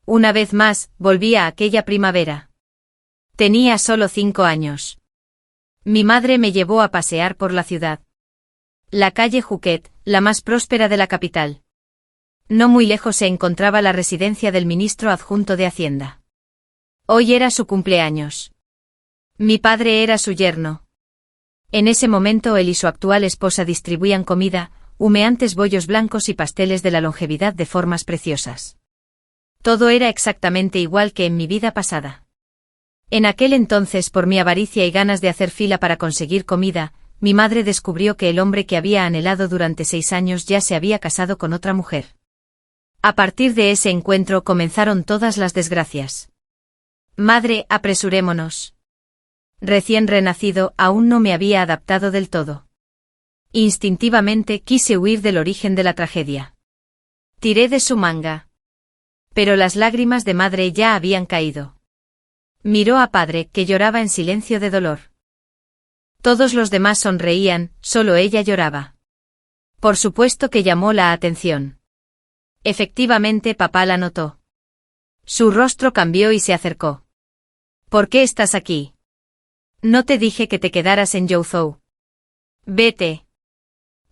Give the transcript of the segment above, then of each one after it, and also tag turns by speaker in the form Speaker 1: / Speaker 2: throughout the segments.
Speaker 1: Una vez más, volví a aquella primavera. Tenía solo 5 años. Mi madre me llevó a pasear por la ciudad. La calle Juquet, la más próspera de la capital. No muy lejos se encontraba la residencia del ministro adjunto de Hacienda. Hoy era su cumpleaños. Mi padre era su yerno. En ese momento él y su actual esposa distribuían comida, humeantes bollos blancos y pasteles de la longevidad de formas preciosas. Todo era exactamente igual que en mi vida pasada. En aquel entonces, por mi avaricia y ganas de hacer fila para conseguir comida, mi madre descubrió que el hombre que había anhelado durante 6 años ya se había casado con otra mujer. A partir de ese encuentro comenzaron todas las desgracias. Madre, apresurémonos. Recién renacido, aún no me había adaptado del todo. Instintivamente quise huir del origen de la tragedia. Tiré de su manga. Pero las lágrimas de madre ya habían caído. Miró a padre, que lloraba en silencio de dolor. Todos los demás sonreían, solo ella lloraba. Por supuesto que llamó la atención. Efectivamente, papá la notó. Su rostro cambió y se acercó. ¿Por qué estás aquí? No te dije que te quedaras en Youzhou. Vete.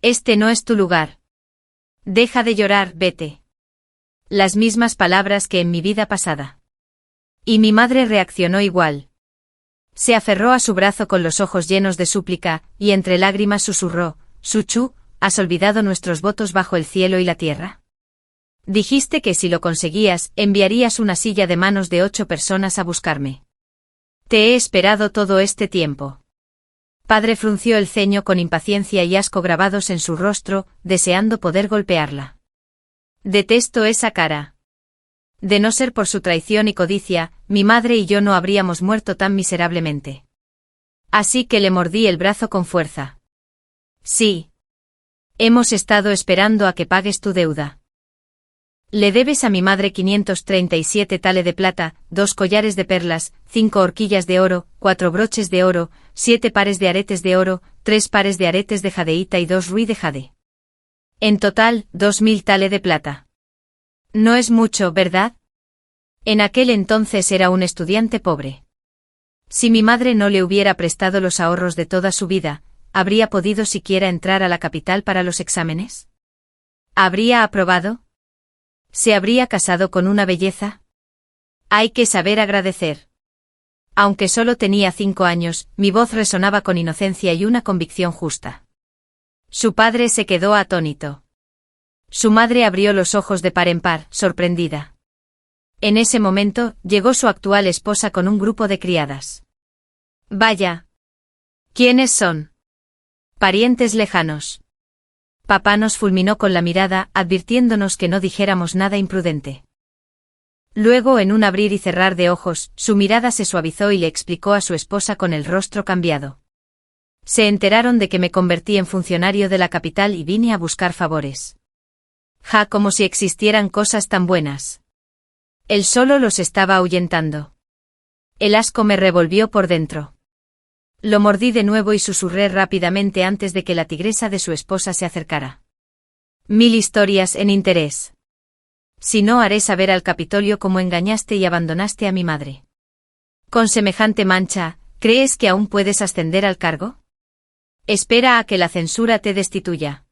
Speaker 1: Este no es tu lugar. Deja de llorar, vete. Las mismas palabras que en mi vida pasada. Y mi madre reaccionó igual. Se aferró a su brazo con los ojos llenos de súplica, y entre lágrimas susurró: Suchu, ¿has olvidado nuestros votos bajo el cielo y la tierra? Dijiste que si lo conseguías, enviarías una silla de manos de 8 personas a buscarme. Te he esperado todo este tiempo. Padre frunció el ceño con impaciencia y asco grabados en su rostro, deseando poder golpearla. Detesto esa cara. De no ser por su traición y codicia, mi madre y yo no habríamos muerto tan miserablemente. Así que le mordí el brazo con fuerza. Sí. Hemos estado esperando a que pagues tu deuda. Le debes a mi madre 537 tale de plata, 2 collares de perlas, 5 horquillas de oro, 4 broches de oro, 7 pares de aretes de oro, 3 pares de aretes de jadeíta y 2 ruí de jade. En total, 2000 tale de plata. No es mucho, ¿verdad? En aquel entonces era un estudiante pobre. Si mi madre no le hubiera prestado los ahorros de toda su vida, ¿habría podido siquiera entrar a la capital para los exámenes? ¿Habría aprobado? ¿Se habría casado con una belleza? Hay que saber agradecer. Aunque solo tenía 5 años, mi voz resonaba con inocencia y una convicción justa. Su padre se quedó atónito. Su madre abrió los ojos de par en par, sorprendida. En ese momento, llegó su actual esposa con un grupo de criadas. Vaya. ¿Quiénes son? Parientes lejanos. Papá nos fulminó con la mirada, advirtiéndonos que no dijéramos nada imprudente. Luego, en un abrir y cerrar de ojos, su mirada se suavizó y le explicó a su esposa con el rostro cambiado. Se enteraron de que me convertí en funcionario de la capital y vine a buscar favores. Ja, como si existieran cosas tan buenas. Él solo los estaba ahuyentando. El asco me revolvió por dentro. Lo mordí de nuevo y susurré rápidamente antes de que la tigresa de su esposa se acercara. 1000 historias en interés. Si no, haré saber al Capitolio cómo engañaste y abandonaste a mi madre. Con semejante mancha, ¿crees que aún puedes ascender al cargo? Espera a que la censura te destituya.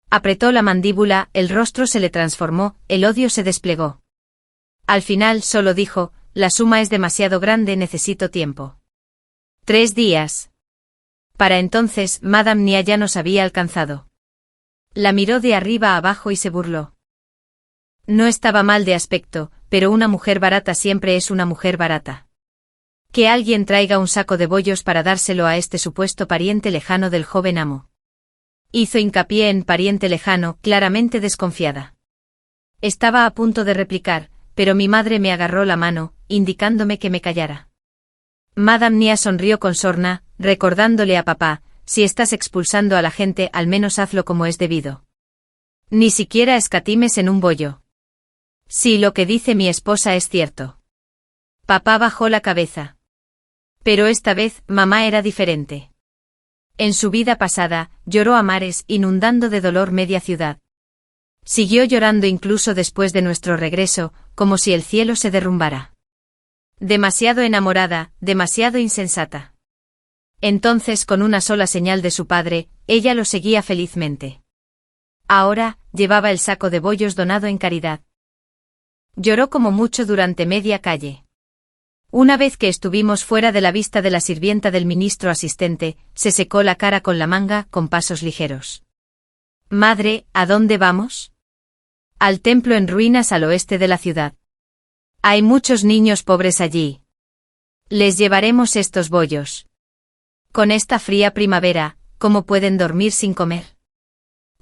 Speaker 1: Apretó la mandíbula, el rostro se le transformó, el odio se desplegó. Al final solo dijo: la suma es demasiado grande, necesito tiempo. 3 días. Para entonces, Madame Nia ya nos había alcanzado. La miró de arriba a abajo y se burló. No estaba mal de aspecto, pero una mujer barata siempre es una mujer barata. Que alguien traiga un saco de bollos para dárselo a este supuesto pariente lejano del joven amo. Hizo hincapié en pariente lejano, claramente desconfiada. Estaba a punto de replicar, pero mi madre me agarró la mano, indicándome que me callara. Madame Nia sonrió con sorna, recordándole a papá: si estás expulsando a la gente, al menos hazlo como es debido. Ni siquiera escatimes en un bollo. Sí, lo que dice mi esposa es cierto. Papá bajó la cabeza. Pero esta vez, mamá era diferente. En su vida pasada, lloró a mares, inundando de dolor media ciudad. Siguió llorando incluso después de nuestro regreso, como si el cielo se derrumbara. Demasiado enamorada, demasiado insensata. Entonces, con una sola señal de su padre, ella lo seguía felizmente. Ahora, llevaba el saco de bollos donado en caridad. Lloró como mucho durante media calle. Una vez que estuvimos fuera de la vista de la sirvienta del ministro asistente, se secó la cara con la manga, con pasos ligeros. Madre, ¿a dónde vamos? Al templo en ruinas al oeste de la ciudad. Hay muchos niños pobres allí. Les llevaremos estos bollos. Con esta fría primavera, ¿cómo pueden dormir sin comer?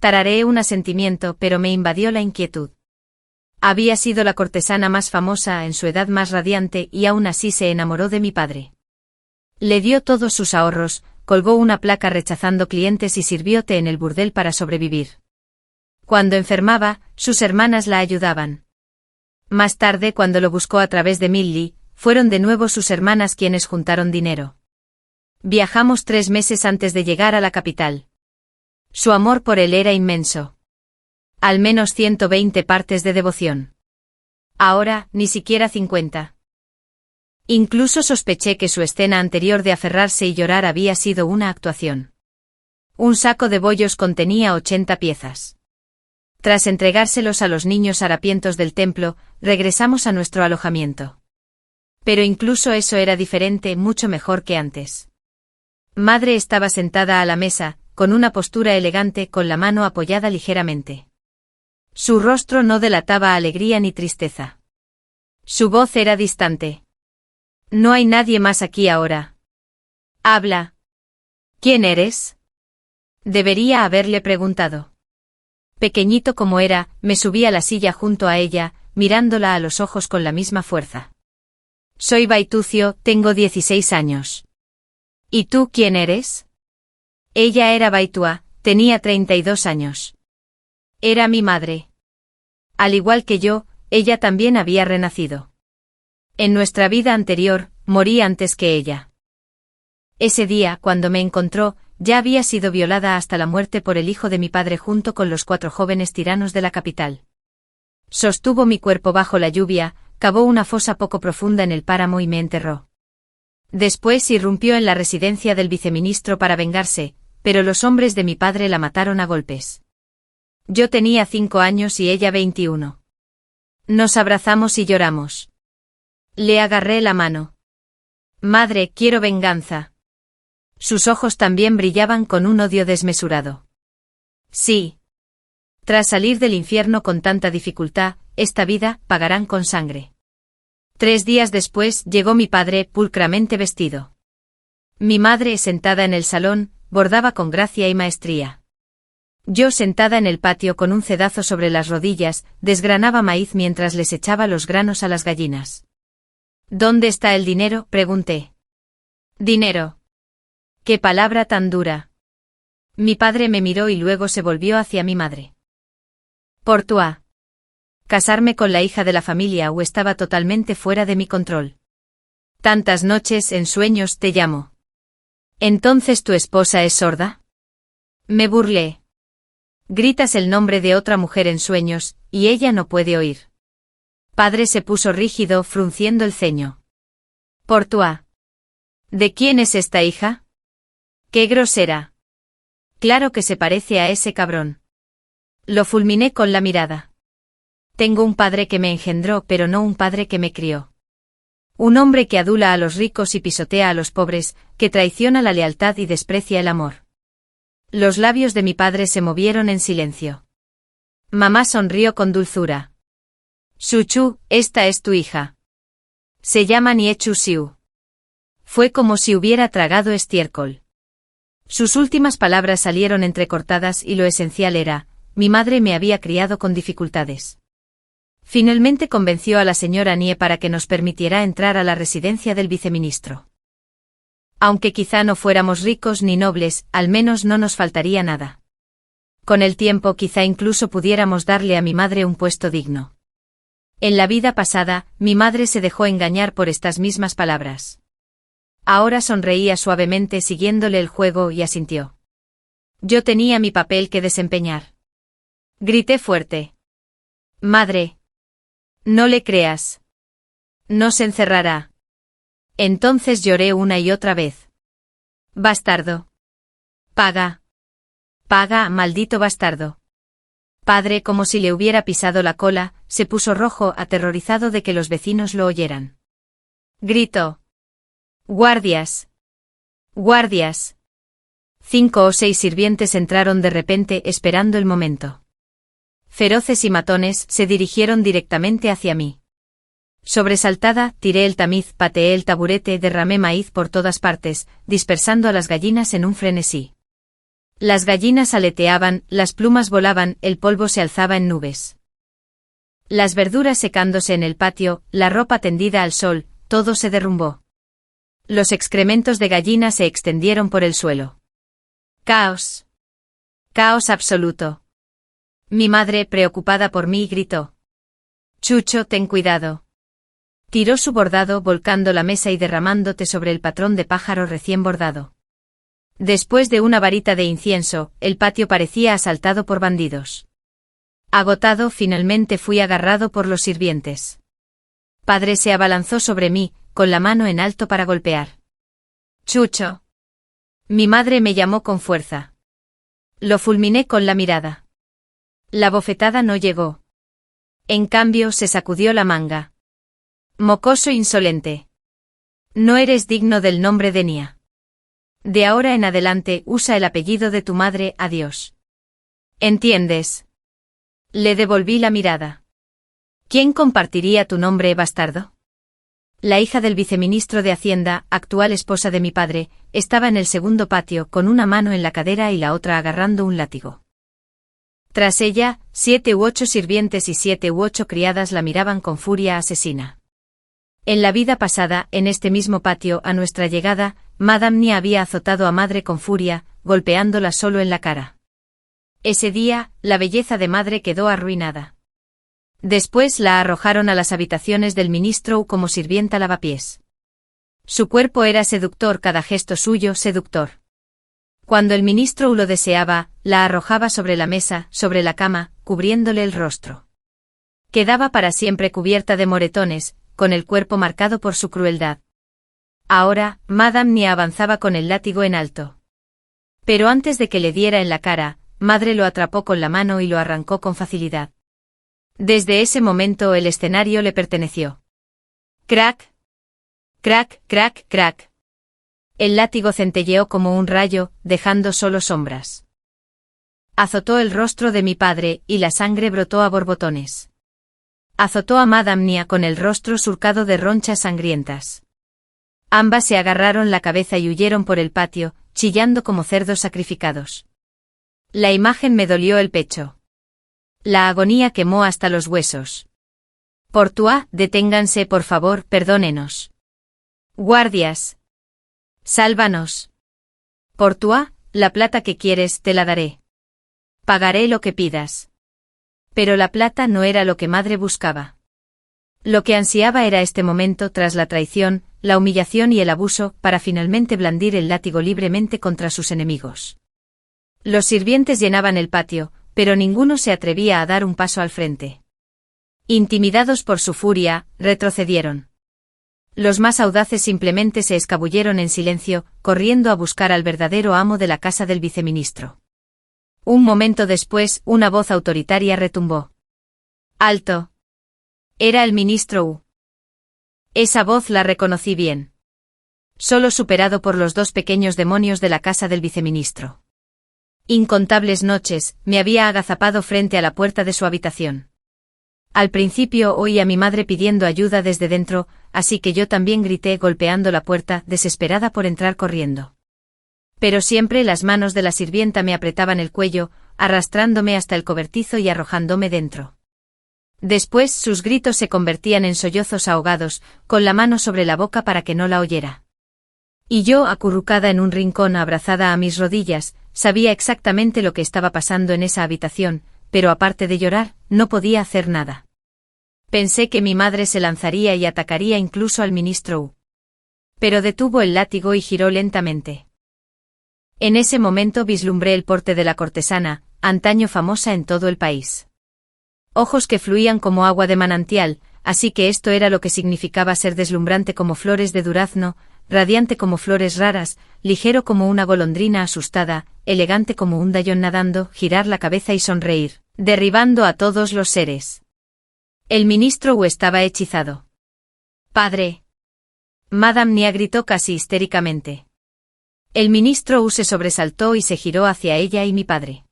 Speaker 1: Tarareé un asentimiento, pero me invadió la inquietud. Había sido la cortesana más famosa en su edad más radiante y aún así se enamoró de mi padre. Le dio todos sus ahorros, colgó una placa rechazando clientes y sirvió té en el burdel para sobrevivir. Cuando enfermaba, sus hermanas la ayudaban. Más tarde, cuando lo buscó a través de Millie, fueron de nuevo sus hermanas quienes juntaron dinero. Viajamos 3 meses antes de llegar a la capital. Su amor por él era inmenso. Al menos 120 partes de devoción. Ahora, ni siquiera 50. Incluso sospeché que su escena anterior de aferrarse y llorar había sido una actuación. Un saco de bollos contenía 80 piezas. Tras entregárselos a los niños harapientos del templo, regresamos a nuestro alojamiento. Pero incluso eso era diferente, mucho mejor que antes. Madre estaba sentada a la mesa, con una postura elegante, con la mano apoyada ligeramente. Su rostro no delataba alegría ni tristeza. Su voz era distante. No hay nadie más aquí ahora. Habla. ¿Quién eres? Debería haberle preguntado. Pequeñito como era, me subí a la silla junto a ella, mirándola a los ojos con la misma fuerza. Soy Baitucio, tengo 16 años. ¿Y tú quién eres? Ella era Baitua, tenía 32 años. Era mi madre. Al igual que yo, ella también había renacido. En nuestra vida anterior, morí antes que ella. Ese día, cuando me encontró, ya había sido violada hasta la muerte por el hijo de mi padre junto con los 4 jóvenes tiranos de la capital. Sostuvo mi cuerpo bajo la lluvia, cavó una fosa poco profunda en el páramo y me enterró. Después irrumpió en la residencia del viceministro para vengarse, pero los hombres de mi padre la mataron a golpes. Yo tenía 5 años y ella 21. Nos abrazamos y lloramos. Le agarré la mano. Madre, quiero venganza. Sus ojos también brillaban con un odio desmesurado. Sí. Tras salir del infierno con tanta dificultad, esta vida pagarán con sangre. 3 días después llegó mi padre pulcramente vestido. Mi madre, sentada en el salón, bordaba con gracia y maestría. Yo, sentada en el patio con un cedazo sobre las rodillas, desgranaba maíz mientras les echaba los granos a las gallinas. ¿Dónde está el dinero?, pregunté. ¿Dinero? ¡Qué palabra tan dura! Mi padre me miró y luego se volvió hacia mi madre. Portua. Casarme con la hija de la familia o estaba totalmente fuera de mi control. Tantas noches en sueños te llamo. ¿Entonces tu esposa es sorda? Me burlé. Gritas el nombre de otra mujer en sueños, y ella no puede oír. Padre se puso rígido, frunciendo el ceño. Portua. ¿De quién es esta hija? ¡Qué grosera! Claro que se parece a ese cabrón. Lo fulminé con la mirada. Tengo un padre que me engendró, pero no un padre que me crió. Un hombre que adula a los ricos y pisotea a los pobres, que traiciona la lealtad y desprecia el amor. Los labios de mi padre se movieron en silencio. Mamá sonrió con dulzura. Suchu, esta es tu hija. Se llama Niechu Siu. Fue como si hubiera tragado estiércol. Sus últimas palabras salieron entrecortadas y lo esencial era, mi madre me había criado con dificultades. Finalmente convenció a la señora Nie para que nos permitiera entrar a la residencia del viceministro. Aunque quizá no fuéramos ricos ni nobles, al menos no nos faltaría nada. Con el tiempo quizá incluso pudiéramos darle a mi madre un puesto digno. En la vida pasada, mi madre se dejó engañar por estas mismas palabras. Ahora sonreía suavemente siguiéndole el juego y asintió. Yo tenía mi papel que desempeñar. Grité fuerte. Madre. No le creas. No se encerrará. Entonces lloré una y otra vez. Bastardo. Paga. Paga, maldito bastardo. Padre, como si le hubiera pisado la cola, se puso rojo, aterrorizado de que los vecinos lo oyeran. Gritó. Guardias. Guardias. 5 o 6 sirvientes entraron de repente esperando el momento. Feroces y matones se dirigieron directamente hacia mí. Sobresaltada, tiré el tamiz, pateé el taburete, derramé maíz por todas partes, dispersando a las gallinas en un frenesí. Las gallinas aleteaban, las plumas volaban, el polvo se alzaba en nubes. Las verduras secándose en el patio, la ropa tendida al sol, todo se derrumbó. Los excrementos de gallina se extendieron por el suelo. Caos. Caos absoluto. Mi madre, preocupada por mí, gritó. Chucho, ten cuidado. Tiró su bordado, volcando la mesa y derramándote sobre el patrón de pájaro recién bordado. Después de una varita de incienso, el patio parecía asaltado por bandidos. Agotado, finalmente fui agarrado por los sirvientes. Padre se abalanzó sobre mí, con la mano en alto para golpear. Chucho. Mi madre me llamó con fuerza. Lo fulminé con la mirada. La bofetada no llegó. En cambio, se sacudió la manga. Mocoso insolente. No eres digno del nombre de Nia. De ahora en adelante usa el apellido de tu madre, adiós. ¿Entiendes? Le devolví la mirada. ¿Quién compartiría tu nombre, bastardo? La hija del viceministro de Hacienda, actual esposa de mi padre, estaba en el segundo patio con una mano en la cadera y la otra agarrando un látigo. Tras ella, 7 u 8 sirvientes y 7 u 8 criadas la miraban con furia asesina. En la vida pasada, en este mismo patio, a nuestra llegada, Madame Nia había azotado a madre con furia, golpeándola solo en la cara. Ese día, la belleza de madre quedó arruinada. Después la arrojaron a las habitaciones del ministro como sirvienta lavapiés. Su cuerpo era seductor, cada gesto suyo seductor. Cuando el ministro lo deseaba, la arrojaba sobre la mesa, sobre la cama, cubriéndole el rostro. Quedaba para siempre cubierta de moretones, con el cuerpo marcado por su crueldad. Ahora, Madame Nia avanzaba con el látigo en alto. Pero antes de que le diera en la cara, madre lo atrapó con la mano y lo arrancó con facilidad. Desde ese momento el escenario le perteneció. Crack. Crack, crack, crack. El látigo centelleó como un rayo, dejando solo sombras. Azotó el rostro de mi padre, y la sangre brotó a borbotones. Azotó a Madame Nia con el rostro surcado de ronchas sangrientas. Ambas se agarraron la cabeza y huyeron por el patio, chillando como cerdos sacrificados. La imagen me dolió el pecho. La agonía quemó hasta los huesos. Portua, deténganse por favor, perdónenos. Guardias. Sálvanos. Portua, la plata que quieres te la daré. Pagaré lo que pidas. Pero la plata no era lo que madre buscaba. Lo que ansiaba era este momento tras la traición, la humillación y el abuso, para finalmente blandir el látigo libremente contra sus enemigos. Los sirvientes llenaban el patio, pero ninguno se atrevía a dar un paso al frente. Intimidados por su furia, retrocedieron. Los más audaces simplemente se escabulleron en silencio, corriendo a buscar al verdadero amo de la casa del viceministro. Un momento después, una voz autoritaria retumbó. ¡Alto! Era el ministro Wu. Esa voz la reconocí bien. Solo superado por los 2 pequeños demonios de la casa del viceministro. Incontables noches, me había agazapado frente a la puerta de su habitación. Al principio oí a mi madre pidiendo ayuda desde dentro, así que yo también grité golpeando la puerta, desesperada por entrar corriendo. Pero siempre las manos de la sirvienta me apretaban el cuello, arrastrándome hasta el cobertizo y arrojándome dentro. Después sus gritos se convertían en sollozos ahogados, con la mano sobre la boca para que no la oyera. Y yo, acurrucada en un rincón abrazada a mis rodillas, sabía exactamente lo que estaba pasando en esa habitación, pero aparte de llorar, no podía hacer nada. Pensé que mi madre se lanzaría y atacaría incluso al ministro Wu. Pero detuvo el látigo y giró lentamente. En ese momento vislumbré el porte de la cortesana, antaño famosa en todo el país. Ojos que fluían como agua de manantial, así que esto era lo que significaba ser deslumbrante como flores de durazno, radiante como flores raras, ligero como una golondrina asustada, elegante como un dayón nadando, girar la cabeza y sonreír, derribando a todos los seres. El ministro Wu estaba hechizado. «¡Padre!». Madame Nia gritó casi histéricamente. El ministro Wu se sobresaltó y se giró hacia ella y mi padre.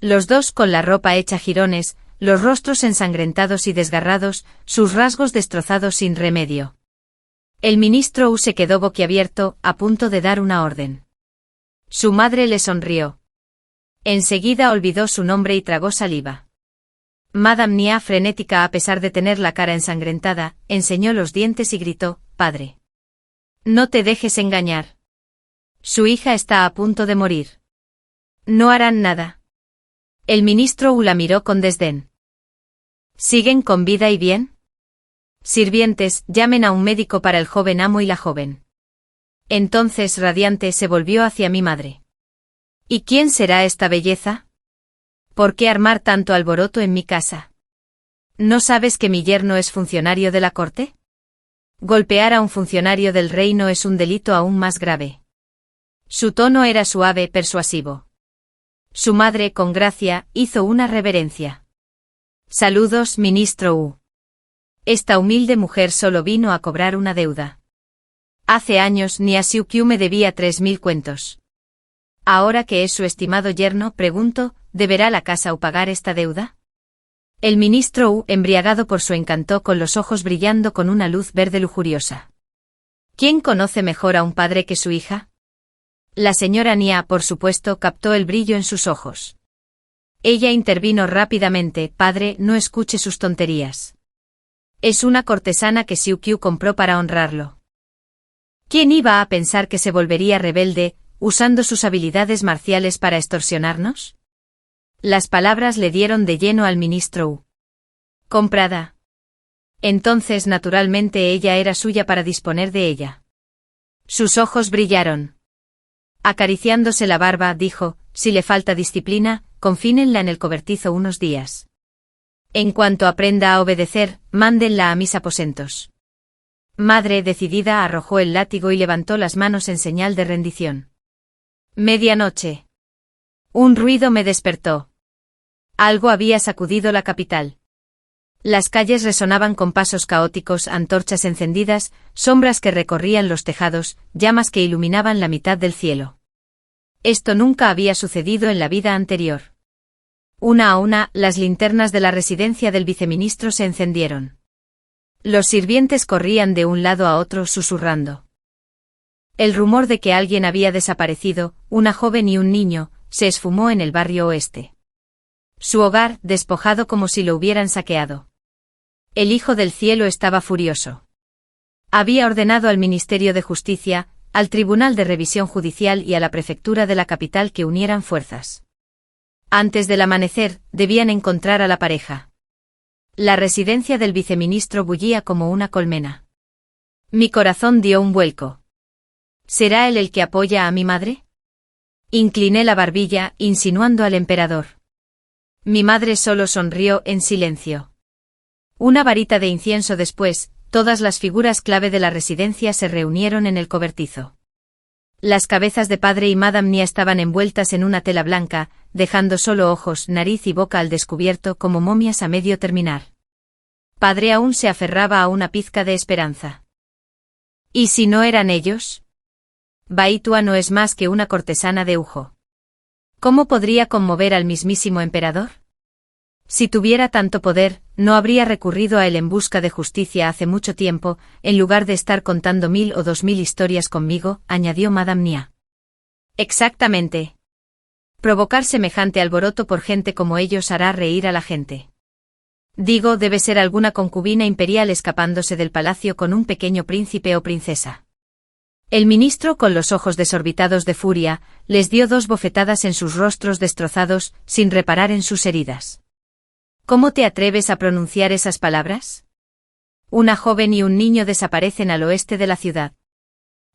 Speaker 1: Los dos con la ropa hecha jirones, los rostros ensangrentados y desgarrados, sus rasgos destrozados sin remedio. El ministro Wu se quedó boquiabierto, a punto de dar una orden. Su madre le sonrió. Enseguida olvidó su nombre y tragó saliva. Madame Nia, frenética a pesar de tener la cara ensangrentada, enseñó los dientes y gritó: «Padre. No te dejes engañar. Su hija está a punto de morir. No harán nada». El ministro Wu la miró con desdén. «¿Siguen con vida y bien? Sirvientes, llamen a un médico para el joven amo y la joven». Entonces, radiante, se volvió hacia mi madre. «¿Y quién será esta belleza? ¿Por qué armar tanto alboroto en mi casa? ¿No sabes que mi yerno es funcionario de la corte? Golpear a un funcionario del reino es un delito aún más grave». Su tono era suave, persuasivo. Su madre, con gracia, hizo una reverencia. «Saludos, ministro Wu. Esta humilde mujer solo vino a cobrar una deuda. Hace años Nia Xiuqiu me debía 3000 cuentos. Ahora que es su estimado yerno, pregunto, ¿deberá la casa Wu pagar esta deuda?». El ministro Wu, embriagado por su encanto, con los ojos brillando con una luz verde lujuriosa. ¿Quién conoce mejor a un padre que su hija? La señora Nia, por supuesto, captó el brillo en sus ojos. Ella intervino rápidamente: «Padre, no escuche sus tonterías. Es una cortesana que Xiuqiu compró para honrarlo. ¿Quién iba a pensar que se volvería rebelde, usando sus habilidades marciales para extorsionarnos?». Las palabras le dieron de lleno al ministro Wu. «Comprada. Entonces naturalmente ella era suya para disponer de ella». Sus ojos brillaron. Acariciándose la barba, dijo: «Si le falta disciplina, confínenla en el cobertizo unos días. En cuanto aprenda a obedecer, mándenla a mis aposentos». Madre, decidida, arrojó el látigo y levantó las manos en señal de rendición. Medianoche. Un ruido me despertó. Algo había sacudido la capital. Las calles resonaban con pasos caóticos, antorchas encendidas, sombras que recorrían los tejados, llamas que iluminaban la mitad del cielo. Esto nunca había sucedido en la vida anterior. Una a una, las linternas de la residencia del viceministro se encendieron. Los sirvientes corrían de un lado a otro susurrando. El rumor de que alguien había desaparecido, una joven y un niño, se esfumó en el barrio oeste. Su hogar, despojado como si lo hubieran saqueado. El Hijo del Cielo estaba furioso. Había ordenado al Ministerio de Justicia, al Tribunal de Revisión Judicial y a la Prefectura de la capital que unieran fuerzas. Antes del amanecer, debían encontrar a la pareja. La residencia del viceministro bullía como una colmena. Mi corazón dio un vuelco. ¿Será él el que apoya a mi madre? Incliné la barbilla, insinuando al emperador. Mi madre solo sonrió en silencio. Una varita de incienso después, todas las figuras clave de la residencia se reunieron en el cobertizo. Las cabezas de padre y Madame Nia estaban envueltas en una tela blanca, dejando solo ojos, nariz y boca al descubierto como momias a medio terminar. Padre aún se aferraba a una pizca de esperanza. ¿Y si no eran ellos? Baitua no es más que una cortesana de Ujo. ¿Cómo podría conmover al mismísimo emperador? Si tuviera tanto poder, no habría recurrido a él en busca de justicia hace mucho tiempo, en lugar de estar contando 1000 o 2000 historias conmigo, añadió Madame Nia. Exactamente. Provocar semejante alboroto por gente como ellos hará reír a la gente. Digo, debe ser alguna concubina imperial escapándose del palacio con un pequeño príncipe o princesa. El ministro, con los ojos desorbitados de furia, les dio 2 bofetadas en sus rostros destrozados, sin reparar en sus heridas. ¿Cómo te atreves a pronunciar esas palabras? Una joven y un niño desaparecen al oeste de la ciudad.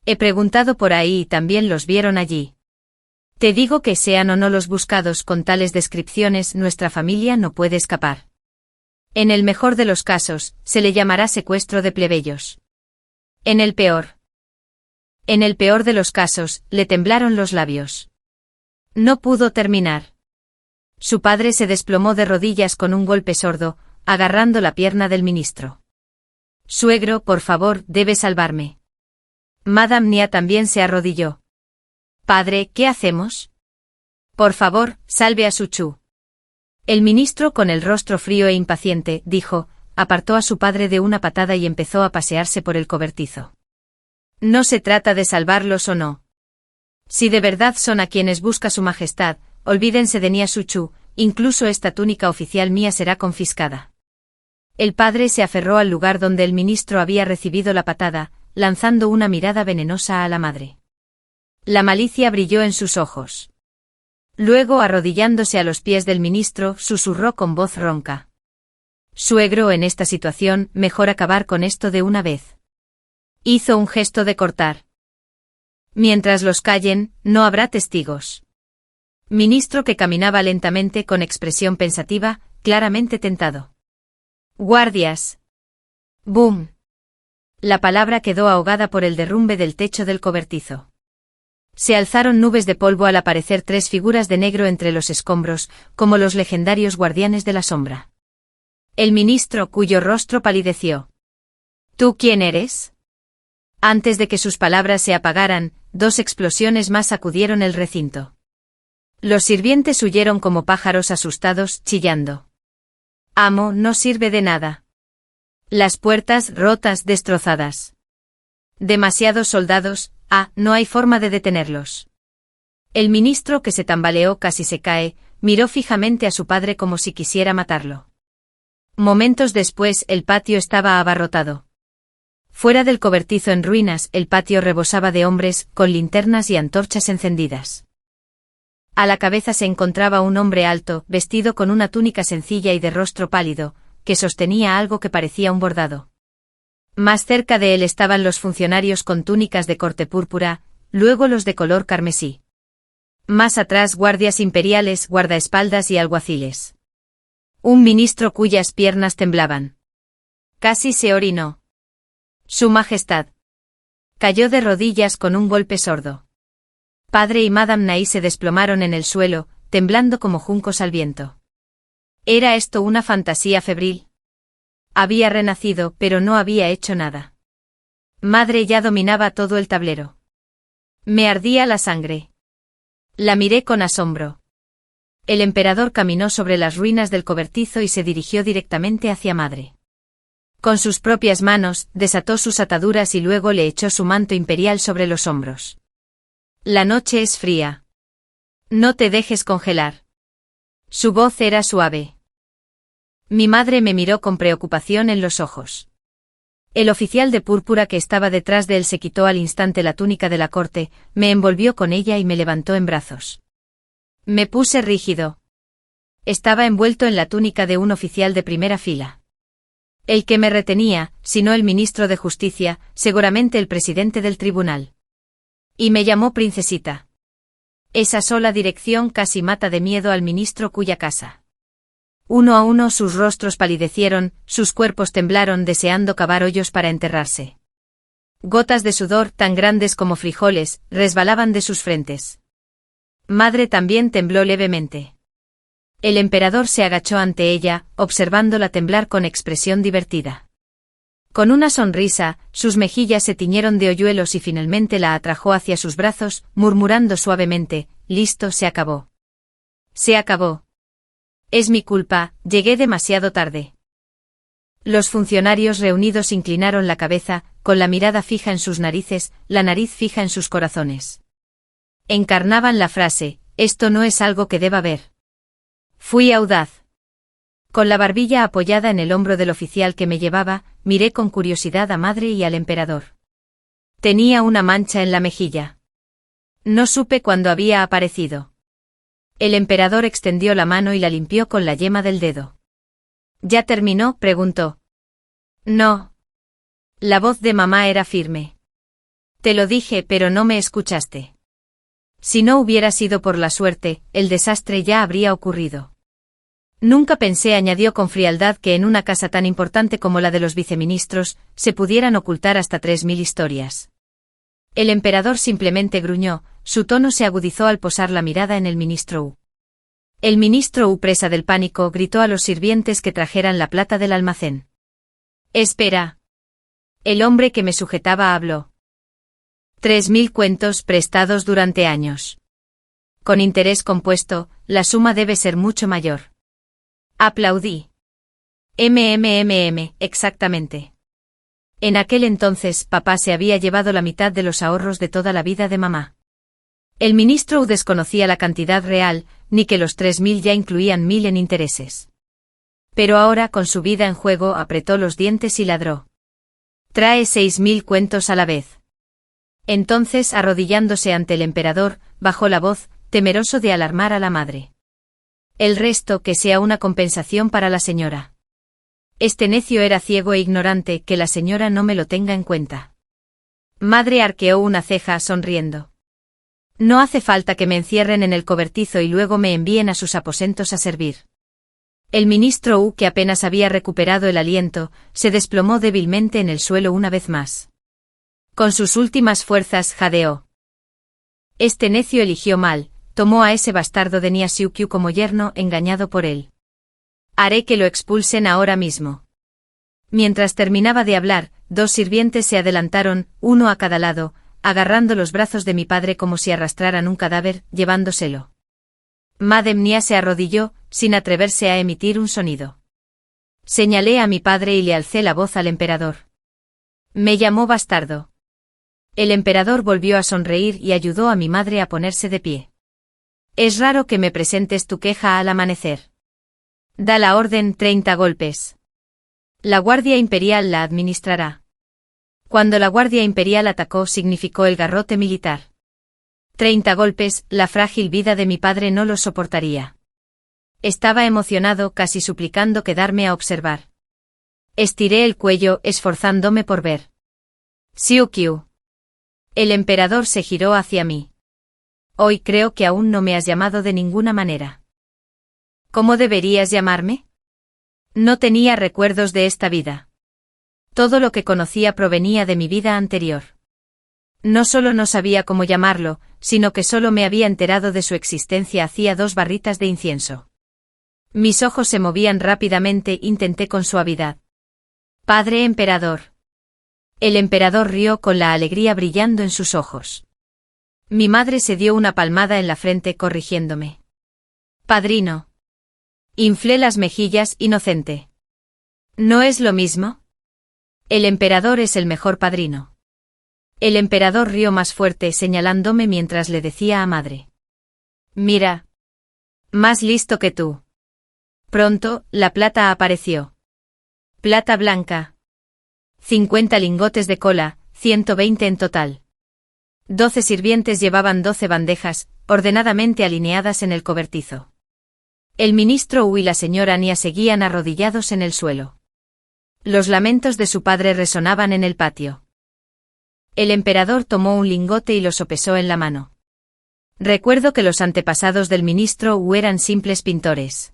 Speaker 1: He preguntado por ahí y también los vieron allí. Te digo que sean o no los buscados con tales descripciones, nuestra familia no puede escapar. En el mejor de los casos, se le llamará secuestro de plebeyos. En el peor de los casos, le temblaron los labios. No pudo terminar. Su padre se desplomó de rodillas con un golpe sordo, agarrando la pierna del ministro. Suegro, por favor, debe salvarme. Madame Nia también se arrodilló. Padre, ¿qué hacemos? Por favor, salve a Suchu. El ministro, con el rostro frío e impaciente, dijo, apartó a su padre de una patada y empezó a pasearse por el cobertizo. No se trata de salvarlos o no. Si de verdad son a quienes busca su majestad, olvídense de Nia Suchu, incluso esta túnica oficial mía será confiscada. El padre se aferró al lugar donde el ministro había recibido la patada, lanzando una mirada venenosa a la madre. La malicia brilló en sus ojos. Luego, arrodillándose a los pies del ministro, susurró con voz ronca. Suegro, en esta situación, mejor acabar con esto de una vez. Hizo un gesto de cortar. Mientras los callen, no habrá testigos. Ministro que caminaba lentamente con expresión pensativa, claramente tentado. Guardias. ¡Bum! La palabra quedó ahogada por el derrumbe del techo del cobertizo. Se alzaron nubes de polvo al aparecer tres figuras de negro entre los escombros, como los legendarios guardianes de la sombra. El ministro, cuyo rostro palideció. ¿Tú quién eres? Antes de que sus palabras se apagaran, dos explosiones más sacudieron el recinto. Los sirvientes huyeron como pájaros asustados, chillando. Amo, no sirve de nada. Las puertas rotas, destrozadas. Demasiados soldados, no hay forma de detenerlos. El ministro, que se tambaleó, casi se cae, miró fijamente a su padre como si quisiera matarlo. Momentos después, el patio estaba abarrotado. Fuera del cobertizo en ruinas, el patio rebosaba de hombres, con linternas y antorchas encendidas. A la cabeza se encontraba un hombre alto, vestido con una túnica sencilla y de rostro pálido, que sostenía algo que parecía un bordado. Más cerca de él estaban los funcionarios con túnicas de corte púrpura, luego los de color carmesí. Más atrás guardias imperiales, guardaespaldas y alguaciles. Un ministro cuyas piernas temblaban. Casi se orinó. Su Majestad. Cayó de rodillas con un golpe sordo. Padre y Madame Nai se desplomaron en el suelo, temblando como juncos al viento. ¿Era esto una fantasía febril? Había renacido, pero no había hecho nada. Madre ya dominaba todo el tablero. Me ardía la sangre. La miré con asombro. El emperador caminó sobre las ruinas del cobertizo y se dirigió directamente hacia Madre. Con sus propias manos, desató sus ataduras y luego le echó su manto imperial sobre los hombros. La noche es fría. No te dejes congelar. Su voz era suave. Mi madre me miró con preocupación en los ojos. El oficial de púrpura que estaba detrás de él se quitó al instante la túnica de la corte, me envolvió con ella y me levantó en brazos. Me puse rígido. Estaba envuelto en la túnica de un oficial de primera fila. El que me retenía, si no el ministro de Justicia, seguramente el presidente del tribunal. Y me llamó princesita. Esa sola dirección casi mata de miedo al ministro cuya casa. Uno a uno sus rostros palidecieron, sus cuerpos temblaron deseando cavar hoyos para enterrarse. Gotas de sudor, tan grandes como frijoles, resbalaban de sus frentes. Madre también tembló levemente. El emperador se agachó ante ella, observándola temblar con expresión divertida. Con una sonrisa, sus mejillas se tiñeron de hoyuelos y finalmente la atrajo hacia sus brazos, murmurando suavemente, listo, se acabó. Se acabó. Es mi culpa, llegué demasiado tarde. Los funcionarios reunidos inclinaron la cabeza, con la mirada fija en sus narices, la nariz fija en sus corazones. Encarnaban la frase, esto no es algo que deba ver. Fui audaz. Con la barbilla apoyada en el hombro del oficial que me llevaba, miré con curiosidad a Madre y al emperador. Tenía una mancha en la mejilla. No supe cuándo había aparecido. El emperador extendió la mano y la limpió con la yema del dedo. ¿Ya terminó?, preguntó. No. La voz de mamá era firme. Te lo dije, pero no me escuchaste. Si no hubiera sido por la suerte, el desastre ya habría ocurrido. Nunca pensé, añadió con frialdad, que en una casa tan importante como la de los viceministros, se pudieran ocultar hasta 3000 historias. El emperador simplemente gruñó, su tono se agudizó al posar la mirada en el ministro Wu. El ministro Wu, presa del pánico, gritó a los sirvientes que trajeran la plata del almacén. «Espera». El hombre que me sujetaba habló. 3000 cuentos prestados durante años. Con interés compuesto, la suma debe ser mucho mayor. Aplaudí. Exactamente. En aquel entonces, papá se había llevado la mitad de los ahorros de toda la vida de mamá. El ministro Wu desconocía la cantidad real, ni que los 3000 ya incluían 1000 en intereses. Pero ahora, con su vida en juego, apretó los dientes y ladró. «Trae 6000 cuentos a la vez». Entonces, arrodillándose ante el emperador, bajó la voz, temeroso de alarmar a la madre. «El resto que sea una compensación para la señora». Este necio era ciego e ignorante, que la señora no me lo tenga en cuenta. Madre arqueó una ceja sonriendo. «No hace falta que me encierren en el cobertizo y luego me envíen a sus aposentos a servir». El ministro Wu, que apenas había recuperado el aliento, se desplomó débilmente en el suelo una vez más. Con sus últimas fuerzas jadeó. Este necio eligió mal, tomó a ese bastardo de Nia Xiuqiu como yerno, engañado por él. Haré que lo expulsen ahora mismo. Mientras terminaba de hablar, 2 sirvientes se adelantaron, uno a cada lado, agarrando los brazos de mi padre como si arrastraran un cadáver, llevándoselo. Madame Nia se arrodilló, sin atreverse a emitir un sonido. Señalé a mi padre y le alcé la voz al emperador. Me llamó bastardo. El emperador volvió a sonreír y ayudó a mi madre a ponerse de pie. Es raro que me presentes tu queja al amanecer. Da la orden, 30 golpes. La Guardia Imperial la administrará. Cuando la Guardia Imperial atacó significó el garrote militar. 30 golpes, la frágil vida de mi padre no lo soportaría. Estaba emocionado, casi suplicando quedarme a observar. Estiré el cuello, esforzándome por ver. Xiuqiu. El emperador se giró hacia mí. Hoy creo que aún no me has llamado de ninguna manera. ¿Cómo deberías llamarme? No tenía recuerdos de esta vida. Todo lo que conocía provenía de mi vida anterior. No solo no sabía cómo llamarlo, sino que solo me había enterado de su existencia hacía 2 barritas de incienso. Mis ojos se movían rápidamente, intenté con suavidad. Padre emperador. El emperador rió con la alegría brillando en sus ojos. Mi madre se dio una palmada en la frente corrigiéndome. Padrino. Inflé las mejillas, inocente. ¿No es lo mismo? El emperador es el mejor padrino. El emperador rió más fuerte señalándome mientras le decía a madre. Mira. Más listo que tú. Pronto, la plata apareció. Plata blanca. 50 lingotes de cola, 120 en total. 12 sirvientes llevaban 12 bandejas, ordenadamente alineadas en el cobertizo. El ministro Wu y la señora Nia seguían arrodillados en el suelo. Los lamentos de su padre resonaban en el patio. El emperador tomó un lingote y lo sopesó en la mano. Recuerdo que los antepasados del ministro Wu eran simples pintores.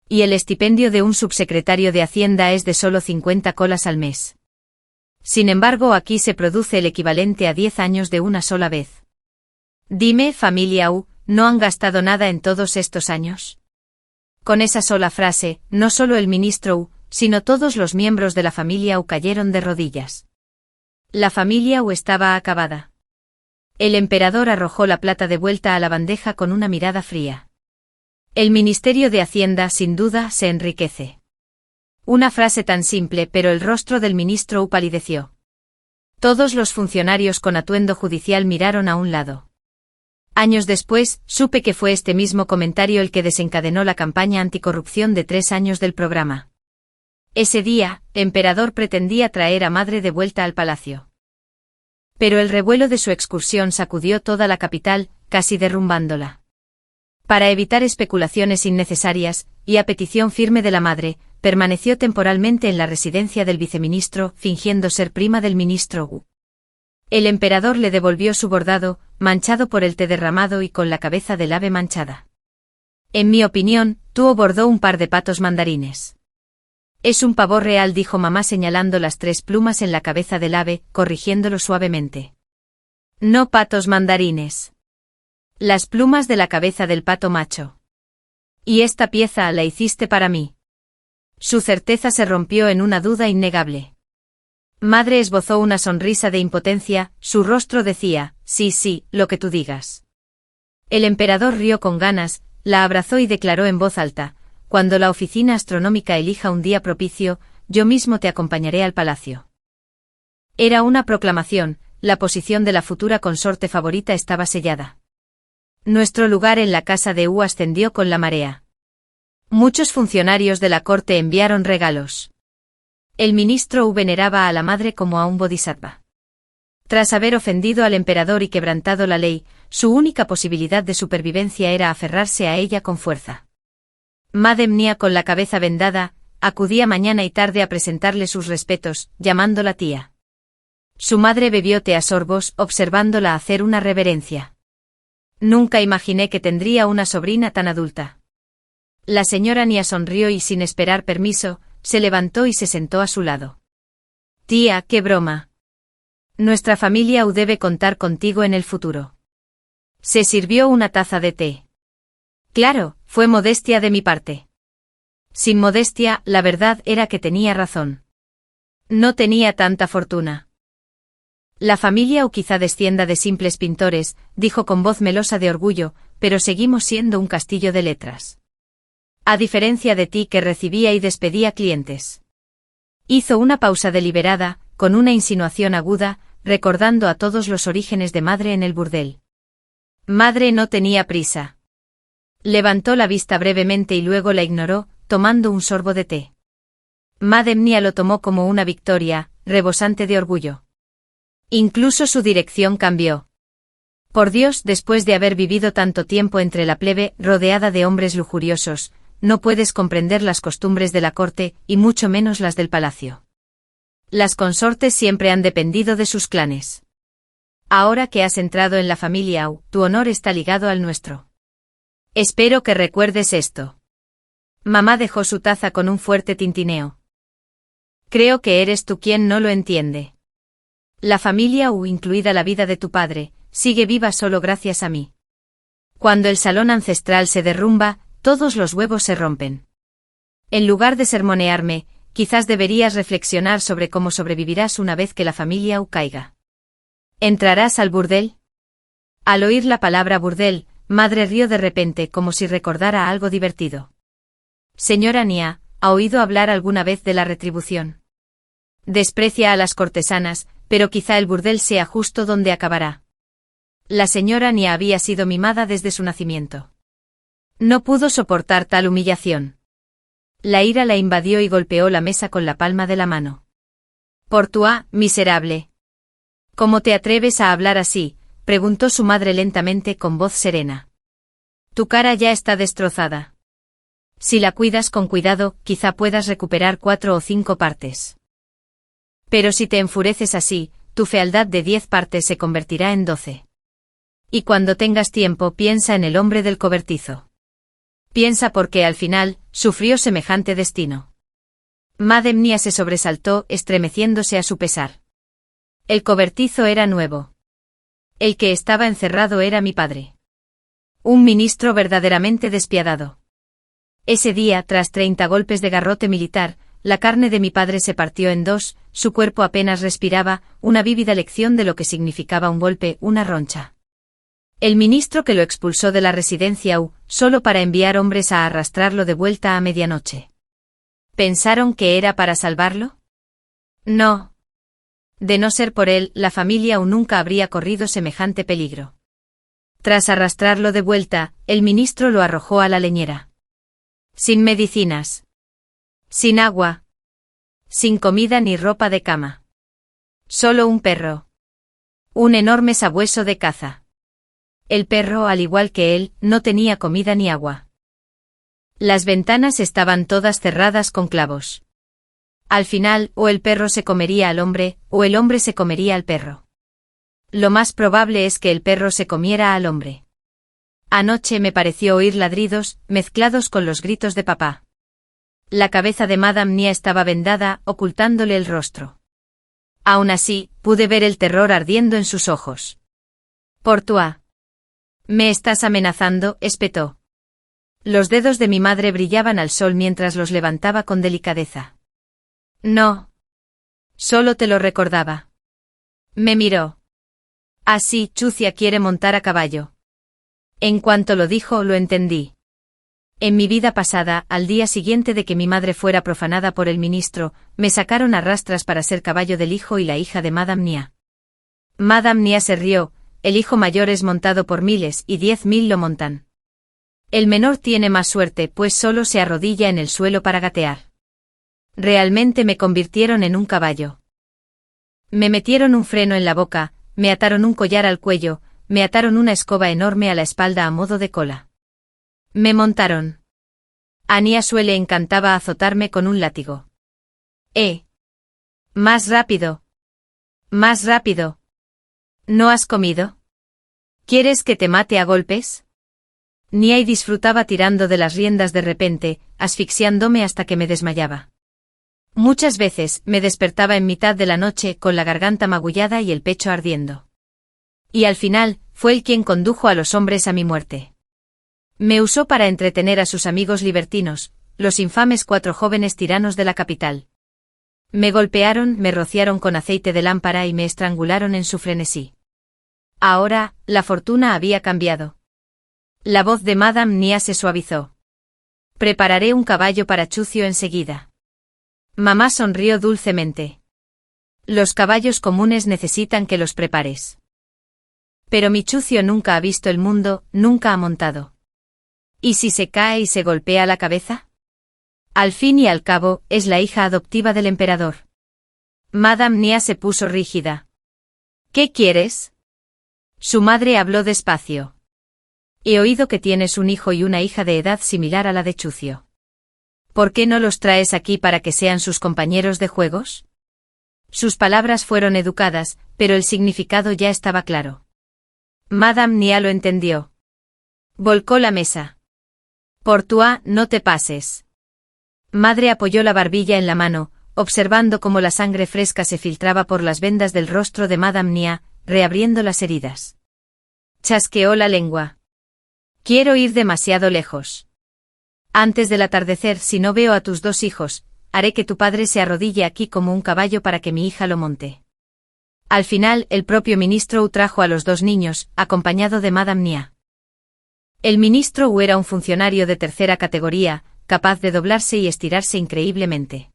Speaker 1: Y el estipendio de un subsecretario de Hacienda es de solo 50 colas al mes. Sin embargo, aquí se produce el equivalente a 10 años de una sola vez. Dime, familia Wu, ¿no han gastado nada en todos estos años? Con esa sola frase, no solo el ministro Wu, sino todos los miembros de la familia Wu cayeron de rodillas. La familia Wu estaba acabada. El emperador arrojó la plata de vuelta a la bandeja con una mirada fría. El Ministerio de Hacienda sin duda se enriquece. Una frase tan simple, pero el rostro del ministro Wu palideció. Todos los funcionarios con atuendo judicial miraron a un lado. Años después, supe que fue este mismo comentario el que desencadenó la campaña anticorrupción de 3 años del programa. Ese día, el emperador pretendía traer a madre de vuelta al palacio. Pero el revuelo de su excursión sacudió toda la capital, casi derrumbándola. Para evitar especulaciones innecesarias, y a petición firme de la madre, permaneció temporalmente en la residencia del viceministro, fingiendo ser prima del ministro Wu. El emperador le devolvió su bordado, manchado por el té derramado y con la cabeza del ave manchada. En mi opinión, tú bordó un par de patos mandarines. Es un pavo real, dijo mamá señalando las 3 plumas en la cabeza del ave, corrigiéndolo suavemente. No patos mandarines. Las plumas de la cabeza del pato macho. Y esta pieza la hiciste para mí. Su certeza se rompió en una duda innegable. Madre esbozó una sonrisa de impotencia, su rostro decía, sí, lo que tú digas. El emperador rió con ganas, la abrazó y declaró en voz alta, cuando la oficina astronómica elija un día propicio, yo mismo te acompañaré al palacio. Era una proclamación, la posición de la futura consorte favorita estaba sellada. Nuestro lugar en la casa de U ascendió con la marea. Muchos funcionarios de la corte enviaron regalos. El ministro U veneraba a la madre como a un bodhisattva. Tras haber ofendido al emperador y quebrantado la ley, su única posibilidad de supervivencia era aferrarse a ella con fuerza. Madem Nia, con la cabeza vendada, acudía mañana y tarde a presentarle sus respetos, llamándola tía. Su madre bebió té a sorbos, observándola hacer una reverencia. Nunca imaginé que tendría una sobrina tan adulta. La señora Nia sonrió y sin esperar permiso, se levantó y se sentó a su lado. Tía, qué broma. Nuestra familia debe contar contigo en el futuro. Se sirvió una taza de té. Claro, fue modestia de mi parte. Sin modestia, la verdad era que tenía razón. No tenía tanta fortuna. La familia quizá descienda de simples pintores, dijo con voz melosa de orgullo, pero seguimos siendo un castillo de letras. A diferencia de ti que recibía y despedía clientes. Hizo una pausa deliberada, con una insinuación aguda, recordando a todos los orígenes de madre en el burdel. Madre no tenía prisa. Levantó la vista brevemente y luego la ignoró, tomando un sorbo de té. Madem Nia lo tomó como una victoria, rebosante de orgullo. Incluso su dirección cambió. Por Dios, después de haber vivido tanto tiempo entre la plebe, rodeada de hombres lujuriosos, no puedes comprender las costumbres de la corte, y mucho menos las del palacio. Las consortes siempre han dependido de sus clanes. Ahora que has entrado en la familia U, tu honor está ligado al nuestro. Espero que recuerdes esto. Mamá dejó su taza con un fuerte tintineo. Creo que eres tú quien no lo entiende. La familia U, incluida la vida de tu padre, sigue viva solo gracias a mí. Cuando el salón ancestral se derrumba, todos los huevos se rompen. En lugar de sermonearme, quizás deberías reflexionar sobre cómo sobrevivirás una vez que la familia U caiga. ¿Entrarás al burdel? Al oír la palabra burdel, madre rió de repente como si recordara algo divertido. Señora Nia, ¿ha oído hablar alguna vez de la retribución? Desprecia a las cortesanas, pero quizá el burdel sea justo donde acabará. La señora Nia había sido mimada desde su nacimiento. No pudo soportar tal humillación. La ira la invadió y golpeó la mesa con la palma de la mano. Portua, miserable. ¿Cómo te atreves a hablar así?, preguntó su madre lentamente con voz serena. Tu cara ya está destrozada. Si la cuidas con cuidado, quizá puedas recuperar 4 o 5 partes. Pero si te enfureces así, tu fealdad de 10 partes se convertirá en 12. Y cuando tengas tiempo, piensa en el hombre del cobertizo. Piensa por qué al final sufrió semejante destino. Madem Nia se sobresaltó, estremeciéndose a su pesar. El cobertizo era nuevo. El que estaba encerrado era mi padre. Un ministro verdaderamente despiadado. Ese día, tras 30 golpes de garrote militar, la carne de mi padre se partió en 2, su cuerpo apenas respiraba, una vívida lección de lo que significaba un golpe, una roncha. El ministro que lo expulsó de la residencia U, solo para enviar hombres a arrastrarlo de vuelta a medianoche. ¿Pensaron que era para salvarlo? No. De no ser por él, la familia U nunca habría corrido semejante peligro. Tras arrastrarlo de vuelta, el ministro lo arrojó a la leñera. Sin medicinas. Sin agua. Sin comida ni ropa de cama. Solo un perro. Un enorme sabueso de caza. El perro, al igual que él, no tenía comida ni agua. Las ventanas estaban todas cerradas con clavos. Al final, o el perro se comería al hombre, o el hombre se comería al perro. Lo más probable es que el perro se comiera al hombre. Anoche me pareció oír ladridos, mezclados con los gritos de papá. La cabeza de Madame Nia estaba vendada, ocultándole el rostro. Aún así, pude ver el terror ardiendo en sus ojos. «Portua. ¿Me estás amenazando?», espetó. Los dedos de mi madre brillaban al sol mientras los levantaba con delicadeza. «No. Solo te lo recordaba». Me miró. «Así, Chucia quiere montar a caballo». En cuanto lo dijo, lo entendí. En mi vida pasada, al día siguiente de que mi madre fuera profanada por el ministro, me sacaron a rastras para ser caballo del hijo y la hija de Madame Nia. Madame Nia se rió. El hijo mayor es montado por miles y 10.000 lo montan. El menor tiene más suerte, pues solo se arrodilla en el suelo para gatear. Realmente me convirtieron en un caballo. Me metieron un freno en la boca, me ataron un collar al cuello, me ataron una escoba enorme a la espalda a modo de cola. Me montaron. A Niasue le encantaba azotarme con un látigo. Más rápido. Más rápido. ¿No has comido? ¿Quieres que te mate a golpes? Niai disfrutaba tirando de las riendas de repente, asfixiándome hasta que me desmayaba. Muchas veces me despertaba en mitad de la noche con la garganta magullada y el pecho ardiendo. Y al final, fue él quien condujo a los hombres a mi muerte. Me usó para entretener a sus amigos libertinos, los infames 4 jóvenes tiranos de la capital. Me golpearon, me rociaron con aceite de lámpara y me estrangularon en su frenesí. Ahora, la fortuna había cambiado. La voz de Madame Nia se suavizó. Prepararé un caballo para Chucio enseguida. Mamá sonrió dulcemente. Los caballos comunes necesitan que los prepares. Pero mi Chucio nunca ha visto el mundo, nunca ha montado. ¿Y si se cae y se golpea la cabeza? Al fin y al cabo, es la hija adoptiva del emperador. Madame Nia se puso rígida. ¿Qué quieres? Su madre habló despacio. He oído que tienes un hijo y una hija de edad similar a la de Chucio. ¿Por qué no los traes aquí para que sean sus compañeros de juegos? Sus palabras fueron educadas, pero el significado ya estaba claro. Madame Nia lo entendió. Volcó la mesa. Portua, no te pases. Madre apoyó la barbilla en la mano, observando cómo la sangre fresca se filtraba por las vendas del rostro de Madame Nia, reabriendo las heridas. Chasqueó la lengua. Quiero ir demasiado lejos. Antes del atardecer, si no veo a tus 2 hijos, haré que tu padre se arrodille aquí como un caballo para que mi hija lo monte. Al final, el propio ministro trajo a los 2 niños, acompañado de Madame Nia. El ministro era un funcionario de tercera categoría, capaz de doblarse y estirarse increíblemente.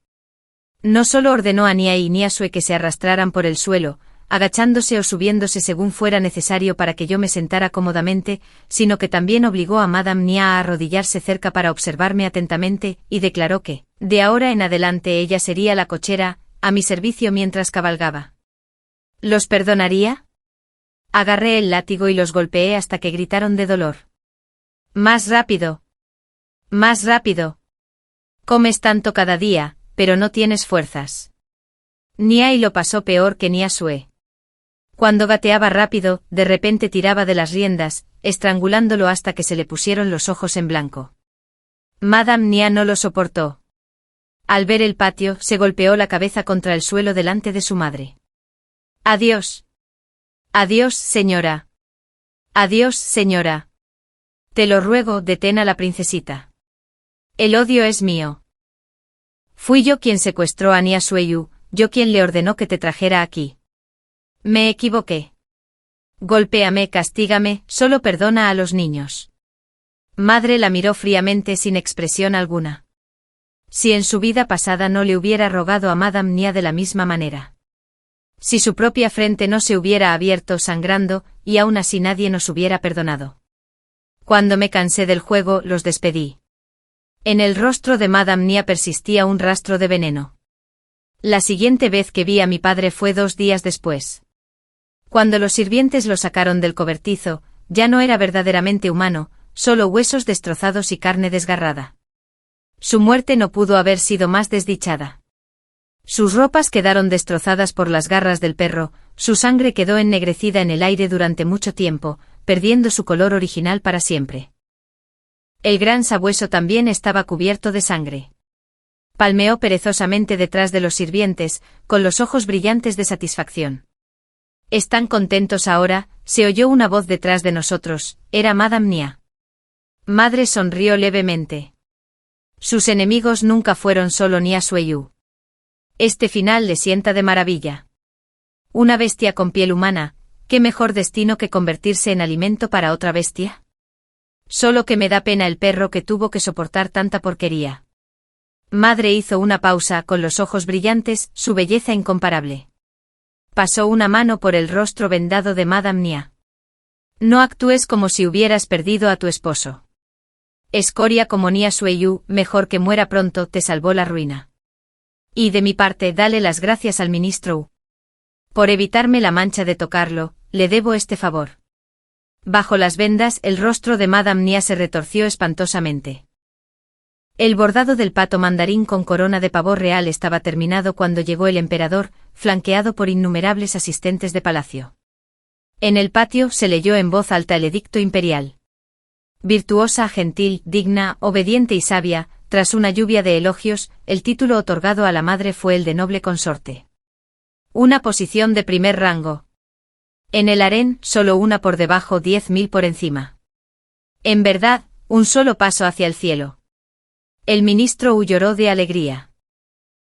Speaker 1: No solo ordenó a Nia y Niasue que se arrastraran por el suelo, agachándose o subiéndose según fuera necesario para que yo me sentara cómodamente, sino que también obligó a Madame Nia a arrodillarse cerca para observarme atentamente, y declaró que, de ahora en adelante ella sería la cochera, a mi servicio mientras cabalgaba. ¿Los perdonaría? Agarré el látigo y los golpeé hasta que gritaron de dolor. Más rápido. Más rápido. Comes tanto cada día, pero no tienes fuerzas. Niai lo pasó peor que Niasue. Cuando gateaba rápido, de repente tiraba de las riendas, estrangulándolo hasta que se le pusieron los ojos en blanco. Madame Nia no lo soportó. Al ver el patio, se golpeó la cabeza contra el suelo delante de su madre. Adiós. Adiós, señora. Adiós, señora. Te lo ruego, detén a la princesita. El odio es mío. Fui yo quien secuestró a Niasueyu, yo quien le ordenó que te trajera aquí. Me equivoqué. Golpéame, castígame, solo perdona a los niños. Madre la miró fríamente sin expresión alguna. Si en su vida pasada no le hubiera rogado a Madame Nia de la misma manera. Si su propia frente no se hubiera abierto sangrando, y aún así nadie nos hubiera perdonado. Cuando me cansé del juego, los despedí. En el rostro de Madame Nia persistía un rastro de veneno. La siguiente vez que vi a mi padre fue 2 días después. Cuando los sirvientes lo sacaron del cobertizo, ya no era verdaderamente humano, solo huesos destrozados y carne desgarrada. Su muerte no pudo haber sido más desdichada. Sus ropas quedaron destrozadas por las garras del perro, su sangre quedó ennegrecida en el aire durante mucho tiempo, perdiendo su color original para siempre. El gran sabueso también estaba cubierto de sangre. Palmeó perezosamente detrás de los sirvientes, con los ojos brillantes de satisfacción. ¿Están contentos ahora?, se oyó una voz detrás de nosotros, era Madame Nia. Madre sonrió levemente. Sus enemigos nunca fueron solo Nia Sueyu. Este final le sienta de maravilla. Una bestia con piel humana, ¿qué mejor destino que convertirse en alimento para otra bestia? Solo que me da pena el perro que tuvo que soportar tanta porquería. Madre hizo una pausa con los ojos brillantes, su belleza incomparable. Pasó una mano por el rostro vendado de Madame Nia. No actúes como si hubieras perdido a tu esposo. Escoria como Nia Sueyu, mejor que muera pronto, te salvó la ruina. Y de mi parte dale las gracias al ministro Wu. Por evitarme la mancha de tocarlo, le debo este favor. Bajo las vendas el rostro de Madame Nia se retorció espantosamente. El bordado del pato mandarín con corona de pavor real estaba terminado cuando llegó el emperador, flanqueado por innumerables asistentes de palacio. En el patio se leyó en voz alta el edicto imperial. Virtuosa, gentil, digna, obediente y sabia, tras una lluvia de elogios, el título otorgado a la madre fue el de noble consorte. Una posición de primer rango. En el harén, solo una por debajo, 10.000 por encima. En verdad, un solo paso hacia el cielo. El ministro Wu lloró de alegría.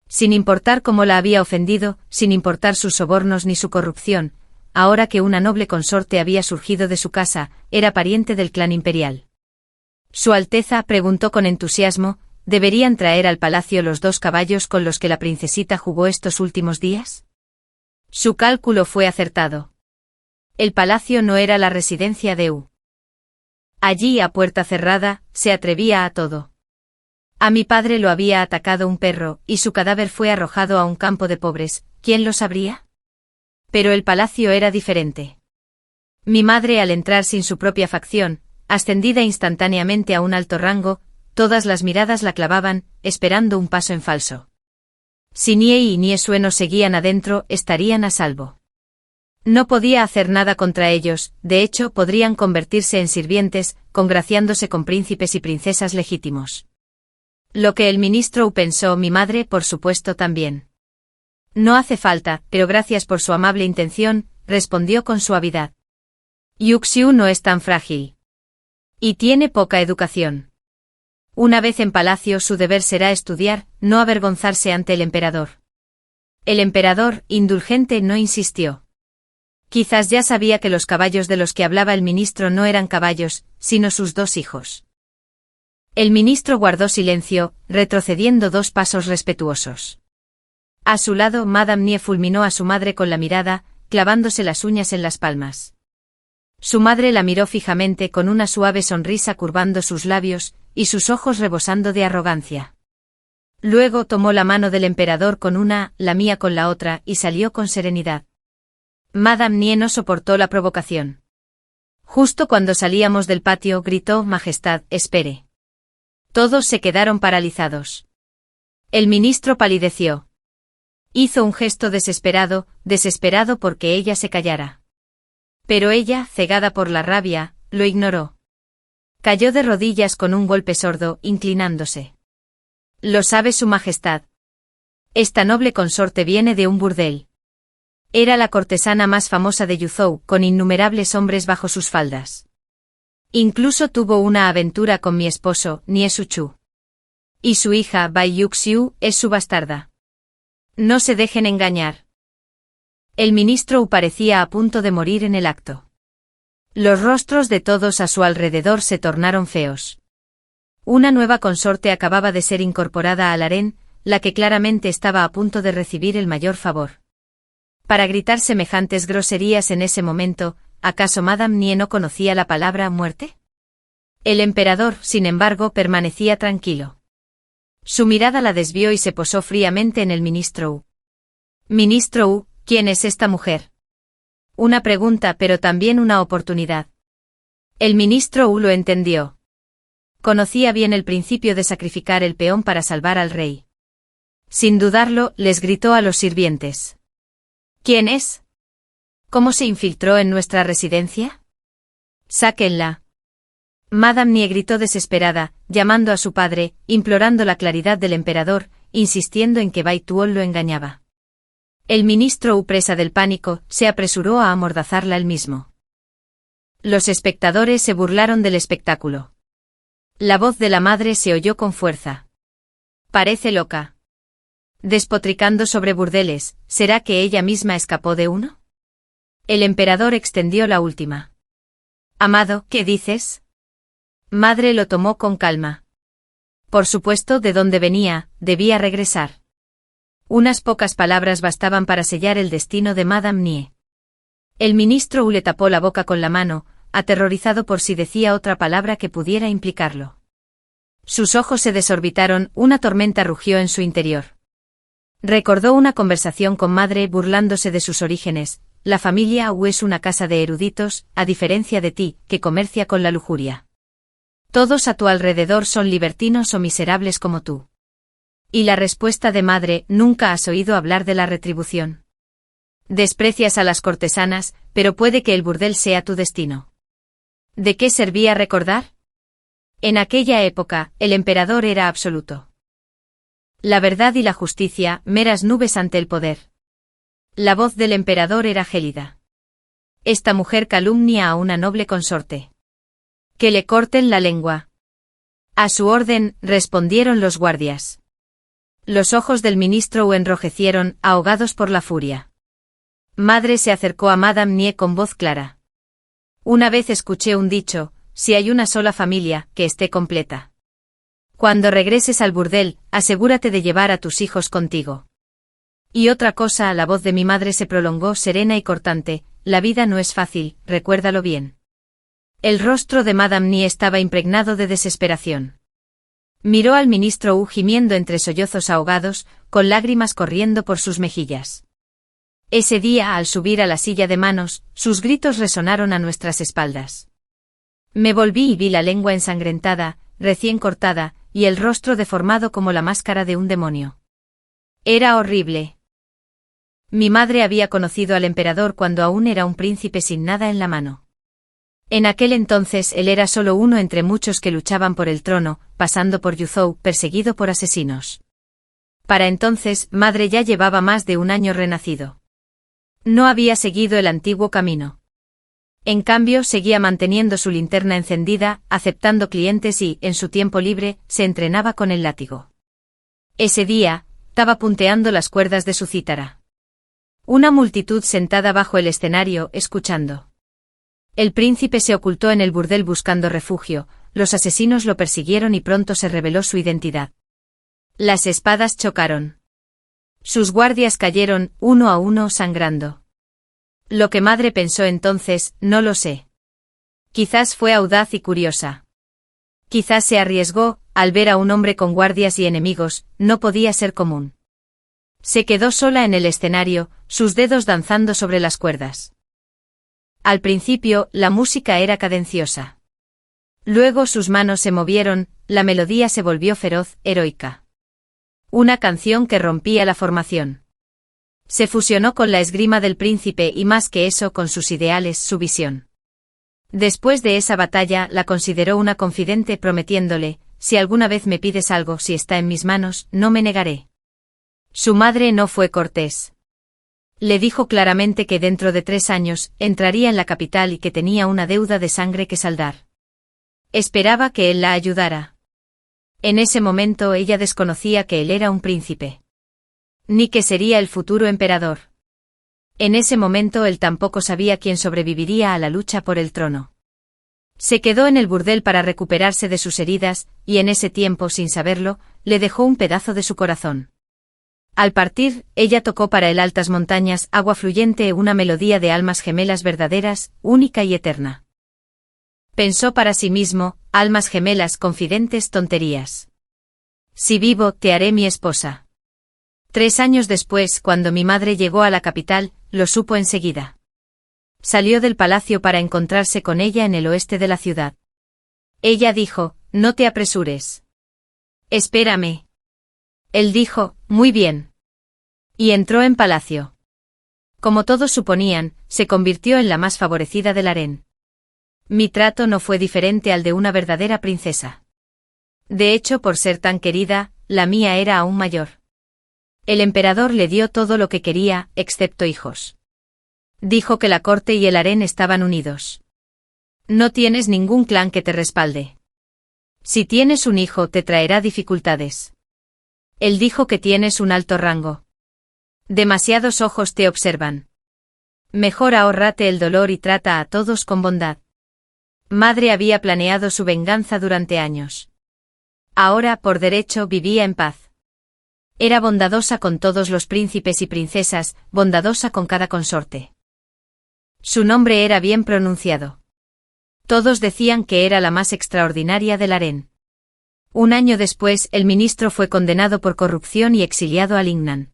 Speaker 1: Sin importar cómo la había ofendido, sin importar sus sobornos ni su corrupción, ahora que una noble consorte había surgido de su casa, era pariente del clan imperial. Su Alteza preguntó con entusiasmo, ¿deberían traer al palacio los 2 caballos con los que la princesita jugó estos últimos días? Su cálculo fue acertado. El palacio no era la residencia de Wu. Allí, a puerta cerrada, se atrevía a todo. A mi padre lo había atacado un perro, y su cadáver fue arrojado a un campo de pobres, ¿quién lo sabría? Pero el palacio era diferente. Mi madre, al entrar sin su propia facción, ascendida instantáneamente a un alto rango, todas las miradas la clavaban, esperando un paso en falso. Si Nie y Nie Sueno seguían adentro, estarían a salvo. No podía hacer nada contra ellos, de hecho podrían convertirse en sirvientes, congraciándose con príncipes y princesas legítimos. Lo que el ministro Wu pensó, mi madre por supuesto también. No hace falta, pero gracias por su amable intención, respondió con suavidad. Yuxiu no es tan frágil. Y tiene poca educación. Una vez en palacio su deber será estudiar, no avergonzarse ante el emperador. El emperador, indulgente, no insistió. Quizás ya sabía que los caballos de los que hablaba el ministro no eran caballos, sino sus 2 hijos. El ministro guardó silencio, retrocediendo 2 pasos respetuosos. A su lado, Madame Nie fulminó a su madre con la mirada, clavándose las uñas en las palmas. Su madre la miró fijamente con una suave sonrisa curvando sus labios, y sus ojos rebosando de arrogancia. Luego tomó la mano del emperador con una, la mía con la otra, y salió con serenidad. Madame Nie no soportó la provocación. Justo cuando salíamos del patio, gritó, Majestad, espere. Todos se quedaron paralizados. El ministro palideció. Hizo un gesto desesperado, desesperado porque ella se callara. Pero ella, cegada por la rabia, lo ignoró. Cayó de rodillas con un golpe sordo, inclinándose. Lo sabe su majestad. Esta noble consorte viene de un burdel. Era la cortesana más famosa de Yuzhou, con innumerables hombres bajo sus faldas. Incluso tuvo una aventura con mi esposo, Nie Suchu. Y su hija, Bai Yuxiu, es su bastarda. No se dejen engañar. El ministro Wu parecía a punto de morir en el acto. Los rostros de todos a su alrededor se tornaron feos. Una nueva consorte acababa de ser incorporada al harén, la que claramente estaba a punto de recibir el mayor favor. Para gritar semejantes groserías en ese momento, ¿acaso Madame Nie no conocía la palabra muerte? El emperador, sin embargo, permanecía tranquilo. Su mirada la desvió y se posó fríamente en el ministro Wu. Ministro Wu, ¿quién es esta mujer? Una pregunta pero también una oportunidad. El ministro Wu lo entendió. Conocía bien el principio de sacrificar el peón para salvar al rey. Sin dudarlo, les gritó a los sirvientes. ¿Quién es? ¿Cómo se infiltró en nuestra residencia? Sáquenla. Madame Nie gritó desesperada, llamando a su padre, implorando la claridad del emperador, insistiendo en que Bai Tuol lo engañaba. El ministro Wu, presa del pánico, se apresuró a amordazarla él mismo. Los espectadores se burlaron del espectáculo. La voz de la madre se oyó con fuerza. Parece loca. Despotricando sobre burdeles, ¿será que ella misma escapó de uno? El emperador extendió la última. Amado, ¿qué dices? Madre lo tomó con calma. Por supuesto, de dónde venía, debía regresar. Unas pocas palabras bastaban para sellar el destino de Madame Nie. El ministro Wu le tapó la boca con la mano, aterrorizado por si decía otra palabra que pudiera implicarlo. Sus ojos se desorbitaron, una tormenta rugió en su interior. Recordó una conversación con madre burlándose de sus orígenes. La familia Wu es una casa de eruditos, a diferencia de ti, que comercia con la lujuria. Todos a tu alrededor son libertinos o miserables como tú. Y la respuesta de madre: nunca has oído hablar de la retribución. Desprecias a las cortesanas, pero puede que el burdel sea tu destino. ¿De qué servía recordar? En aquella época, el emperador era absoluto. La verdad y la justicia, meras nubes ante el poder. La voz del emperador era gélida. Esta mujer calumnia a una noble consorte. Que le corten la lengua. A su orden, respondieron los guardias. Los ojos del ministro Wu enrojecieron, ahogados por la furia. Madre se acercó a Madame Nie con voz clara. Una vez escuché un dicho: si hay una sola familia, que esté completa. Cuando regreses al burdel, asegúrate de llevar a tus hijos contigo. Y otra cosa, la voz de mi madre se prolongó serena y cortante: la vida no es fácil, recuérdalo bien. El rostro de Madame Nie estaba impregnado de desesperación. Miró al ministro Wu gimiendo entre sollozos ahogados, con lágrimas corriendo por sus mejillas. Ese día, al subir a la silla de manos, sus gritos resonaron a nuestras espaldas. Me volví y vi la lengua ensangrentada, recién cortada, y el rostro deformado como la máscara de un demonio. Era horrible. Mi madre había conocido al emperador cuando aún era un príncipe sin nada en la mano. En aquel entonces él era solo uno entre muchos que luchaban por el trono, pasando por Yuzhou, perseguido por asesinos. Para entonces, madre ya llevaba más de un año renacido. No había seguido el antiguo camino. En cambio, seguía manteniendo su linterna encendida, aceptando clientes y, en su tiempo libre, se entrenaba con el látigo. Ese día, estaba punteando las cuerdas de su cítara. Una multitud sentada bajo el escenario, escuchando. El príncipe se ocultó en el burdel buscando refugio, los asesinos lo persiguieron y pronto se reveló su identidad. Las espadas chocaron. Sus guardias cayeron, uno a uno, sangrando. Lo que madre pensó entonces, no lo sé. Quizás fue audaz y curiosa. Quizás se arriesgó, al ver a un hombre con guardias y enemigos, no podía ser común. Se quedó sola en el escenario, sus dedos danzando sobre las cuerdas. Al principio, la música era cadenciosa. Luego sus manos se movieron, la melodía se volvió feroz, heroica. Una canción que rompía la formación. Se fusionó con la esgrima del príncipe y más que eso con sus ideales, su visión. Después de esa batalla la consideró una confidente prometiéndole: si alguna vez me pides algo, si está en mis manos, no me negaré. Su madre no fue cortés. Le dijo claramente que dentro de 3 años entraría en la capital y que tenía una deuda de sangre que saldar. Esperaba que él la ayudara. En ese momento ella desconocía que él era un príncipe. Ni que sería el futuro emperador. En ese momento él tampoco sabía quién sobreviviría a la lucha por el trono. Se quedó en el burdel para recuperarse de sus heridas, y en ese tiempo, sin saberlo, le dejó un pedazo de su corazón. Al partir, ella tocó para él Altas montañas, agua fluyente, una melodía de almas gemelas verdaderas, única y eterna. Pensó para sí mismo: almas gemelas, confidentes, tonterías. Si vivo, te haré mi esposa. 3 años después, cuando mi madre llegó a la capital, lo supo enseguida. Salió del palacio para encontrarse con ella en el oeste de la ciudad. Ella dijo: no te apresures. Espérame. Él dijo, muy bien. Y entró en palacio. Como todos suponían, se convirtió en la más favorecida del harén. Mi trato no fue diferente al de una verdadera princesa. De hecho, por ser tan querida, la mía era aún mayor. El emperador le dio todo lo que quería, excepto hijos. Dijo que la corte y el harén estaban unidos. No tienes ningún clan que te respalde. Si tienes un hijo te traerá dificultades. Él dijo que tienes un alto rango. Demasiados ojos te observan. Mejor ahórrate el dolor y trata a todos con bondad. Madre había planeado su venganza durante años. Ahora, por derecho, vivía en paz. Era bondadosa con todos los príncipes y princesas, bondadosa con cada consorte. Su nombre era bien pronunciado. Todos decían que era la más extraordinaria del harén. Un año después, el ministro fue condenado por corrupción y exiliado a Lingnan.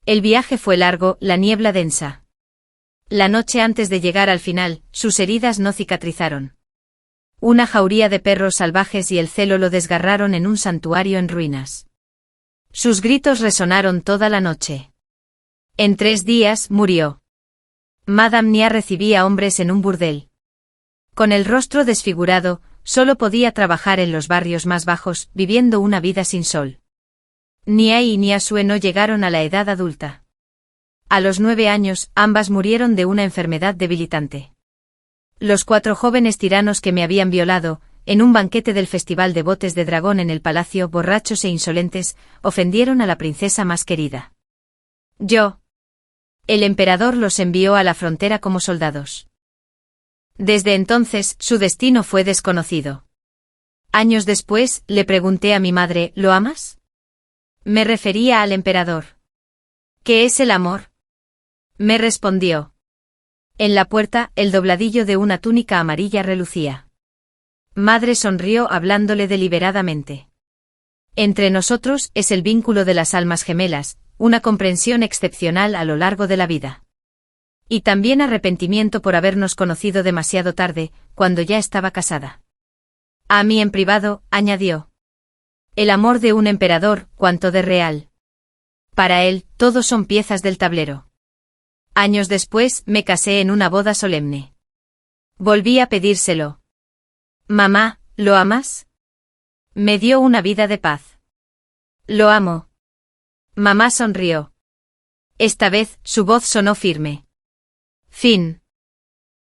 Speaker 1: El viaje fue largo, la niebla densa. La noche antes de llegar al final, sus heridas no cicatrizaron. Una jauría de perros salvajes y el celo lo desgarraron en un santuario en ruinas. Sus gritos resonaron toda la noche. En 3 días, murió. Madame Nia recibía hombres en un burdel. Con el rostro desfigurado, solo podía trabajar en los barrios más bajos, viviendo una vida sin sol. Nia y Nia Sue no llegaron a la edad adulta. A los 9 años, ambas murieron de una enfermedad debilitante. Los 4 jóvenes tiranos que me habían violado, en un banquete del Festival de Botes de Dragón en el palacio, borrachos e insolentes, ofendieron a la princesa más querida. El emperador los envió a la frontera como soldados. Desde entonces, su destino fue desconocido. Años después, le pregunté a mi madre, ¿lo amas? Me refería al emperador. ¿Qué es el amor? Me respondió. En la puerta, el dobladillo de una túnica amarilla relucía. Madre sonrió hablándole deliberadamente. Entre nosotros es el vínculo de las almas gemelas, una comprensión excepcional a lo largo de la vida. Y también arrepentimiento por habernos conocido demasiado tarde, cuando ya estaba casada. A mí en privado, añadió. El amor de un emperador, cuánto de real. Para él, todos son piezas del tablero. Años después, me casé en una boda solemne. Volví a pedírselo. Mamá, ¿lo amas? Me dio una vida de paz. Lo amo. Mamá sonrió. Esta vez, su voz sonó firme. Fin.